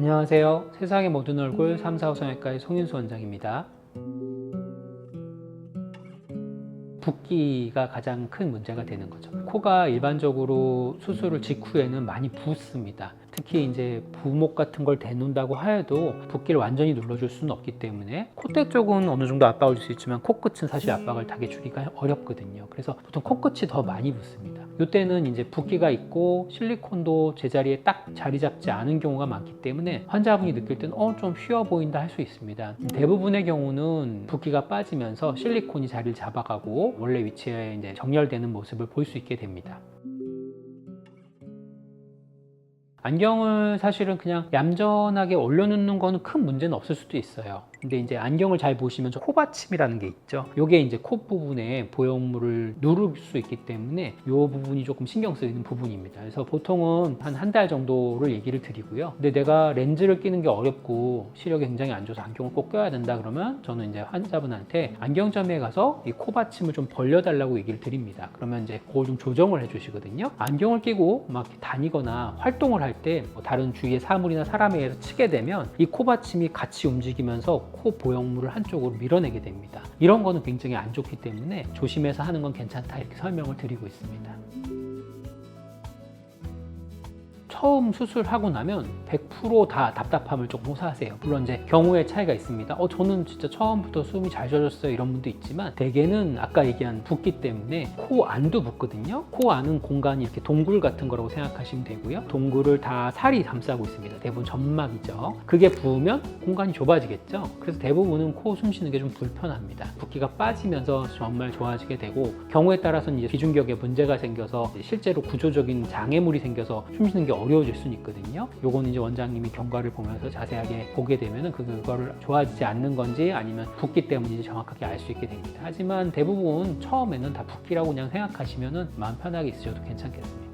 안녕하세요. 세상의 모든 얼굴 3, 4, 5 성형외과의 송윤수 원장입니다. 붓기가 가장 큰 문제가 되는 거죠. 코가 일반적으로 수술을 직후에는 많이 붓습니다. 특히 이제 부목 같은 걸 대놓는다고 하여도 붓기를 완전히 눌러줄 수는 없기 때문에 콧대 쪽은 어느 정도 압박을 줄 수 있지만 코끝은 사실 압박을 타게 주기가 어렵거든요. 그래서 보통 코끝이 더 많이 붓습니다. 이때는 이제 붓기가 있고 실리콘도 제자리에 딱 자리 잡지 않은 경우가 많기 때문에 환자분이 느낄 때는 좀 휘어 보인다 할 수 있습니다. 대부분의 경우는 붓기가 빠지면서 실리콘이 자리를 잡아가고 원래 위치에 이제 정렬되는 모습을 볼 수 있게 됩니다. 안경을 사실은 그냥 얌전하게 올려놓는 거는 큰 문제는 없을 수도 있어요. 근데 이제 안경을 잘 보시면 코받침이라는 게 있죠. 요게 이제 코 부분에 보형물을 누를 수 있기 때문에 요 부분이 조금 신경 쓰이는 부분입니다. 그래서 보통은 한 달 정도를 얘기를 드리고요. 근데 내가 렌즈를 끼는 게 어렵고 시력이 굉장히 안 좋아서 안경을 꼭 껴야 된다 그러면 저는 이제 환자분한테 안경점에 가서 이 코받침을 좀 벌려달라고 얘기를 드립니다. 그러면 이제 그걸 좀 조정을 해주시거든요. 안경을 끼고 막 다니거나 활동을 할 때 다른 주위의 사물이나 사람에 의해서 치게 되면 이 코받침이 같이 움직이면서 코 보형물을 한쪽으로 밀어내게 됩니다. 이런 거는 굉장히 안 좋기 때문에 조심해서 하는 건 괜찮다 이렇게 설명을 드리고 있습니다. 처음 수술하고 나면 100% 다 답답함을 조금 호소하세요. 물론 이제 경우의 차이가 있습니다. 저는 진짜 처음부터 숨이 잘 쉬어졌어요 이런 분도 있지만 대개는 아까 얘기한 붓기 때문에 코 안도 붓거든요. 코 안은 공간이 이렇게 동굴 같은 거라고 생각하시면 되고요. 동굴을 다 살이 감싸고 있습니다. 대부분 점막이죠. 그게 부으면 공간이 좁아지겠죠. 그래서 대부분은 코 숨 쉬는 게 좀 불편합니다. 붓기가 빠지면서 정말 좋아지게 되고 경우에 따라서는 이제 비중격에 문제가 생겨서 실제로 구조적인 장애물이 생겨서 숨 쉬는 게 어려워질 수는 있거든요. 요거는 이제 원장님이 경과를 보면서 자세하게 보게 되면은 그거를 좋아지지 않는 건지 아니면 붓기 때문인지 정확하게 알 수 있게 됩니다. 하지만 대부분 처음에는 다 붓기라고 그냥 생각하시면은 마음 편하게 있으셔도 괜찮겠습니다.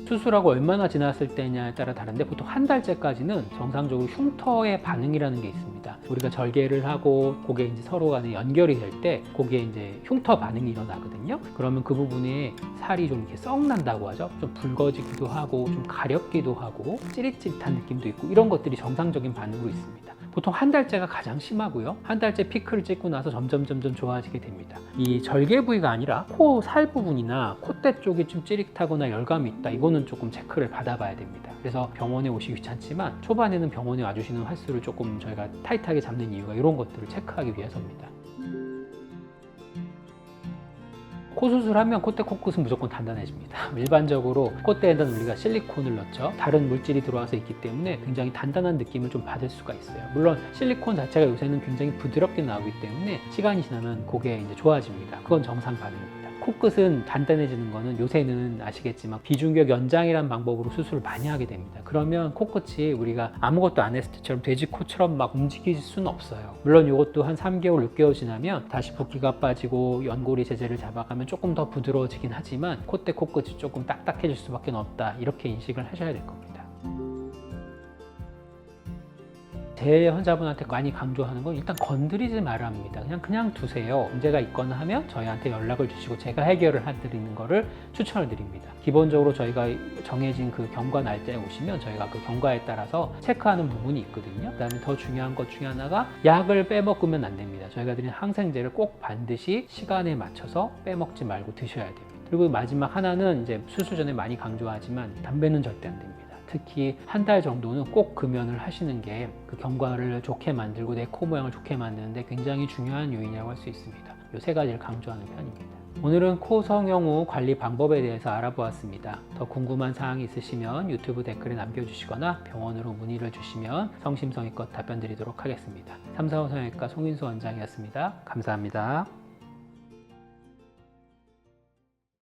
수술하고 얼마나 지났을 때냐에 따라 다른데 보통 한 달째까지는 정상적으로 흉터의 반응이라는 게 있습니다. 우리가 절개를 하고 그게 이제 서로 간에 연결이 될 때 그게 이제 흉터 반응이 일어나거든요. 그러면 그 부분에 살이 좀 이렇게 썩 난다고 하죠. 좀 붉어지기도 하고 좀 가렵기도 하고 찌릿찌릿한 느낌도 있고 이런 것들이 정상적인 반응으로 있습니다. 보통 한 달째가 가장 심하고요. 한 달째 피크를 찍고 나서 점점 좋아지게 됩니다. 이 절개 부위가 아니라 코 살 부분이나 콧대 쪽이 좀 찌릿하거나 열감이 있다. 이거는 조금 체크를 받아봐야 됩니다. 그래서 병원에 오시기 귀찮지만 초반에는 병원에 와주시는 횟수를 조금 저희가 타이트하게 잡는 이유가 이런 것들을 체크하기 위해서입니다. 코 수술하면 콧대 코끝은 무조건 단단해집니다. 일반적으로 콧대에는 우리가 실리콘을 넣죠. 다른 물질이 들어와서 있기 때문에 굉장히 단단한 느낌을 좀 받을 수가 있어요. 물론 실리콘 자체가 요새는 굉장히 부드럽게 나오기 때문에 시간이 지나면 그게 이제 좋아집니다. 그건 정상 반응입니다. 코끝은 단단해지는 거는 요새는 아시겠지만 비중격 연장이라는 방법으로 수술을 많이 하게 됩니다. 그러면 코끝이 우리가 아무것도 안 했을 때처럼 돼지 코처럼 막 움직일 수는 없어요. 물론 이것도 한 3개월, 6개월 지나면 다시 붓기가 빠지고 연골이 제재를 잡아가면 조금 더 부드러워지긴 하지만 콧대 코끝이 조금 딱딱해질 수밖에 없다. 이렇게 인식을 하셔야 될 겁니다. 제 환자분한테 많이 강조하는 건 일단 건드리지 말아야 합니다. 그냥 두세요. 문제가 있거나 하면 저희한테 연락을 주시고 제가 해결을 해드리는 거를 추천을 드립니다. 기본적으로 저희가 정해진 그 경과 날짜에 오시면 저희가 그 경과에 따라서 체크하는 부분이 있거든요. 그다음에 더 중요한 것 중에 하나가 약을 빼먹으면 안 됩니다. 저희가 드리는 항생제를 꼭 반드시 시간에 맞춰서 빼먹지 말고 드셔야 됩니다. 그리고 마지막 하나는 이제 수술 전에 많이 강조하지만 담배는 절대 안 됩니다. 특히 한 달 정도는 꼭 금연을 하시는 게 그 경과를 좋게 만들고 내 코 모양을 좋게 만드는데 굉장히 중요한 요인이라고 할 수 있습니다. 이 세 가지를 강조하는 편입니다. 오늘은 코 성형 후 관리 방법에 대해서 알아보았습니다. 더 궁금한 사항이 있으시면 유튜브 댓글에 남겨주시거나 병원으로 문의를 주시면 성심성의껏 답변 드리도록 하겠습니다. 3, 4, 5 성형외과 송윤수 원장이었습니다. 감사합니다.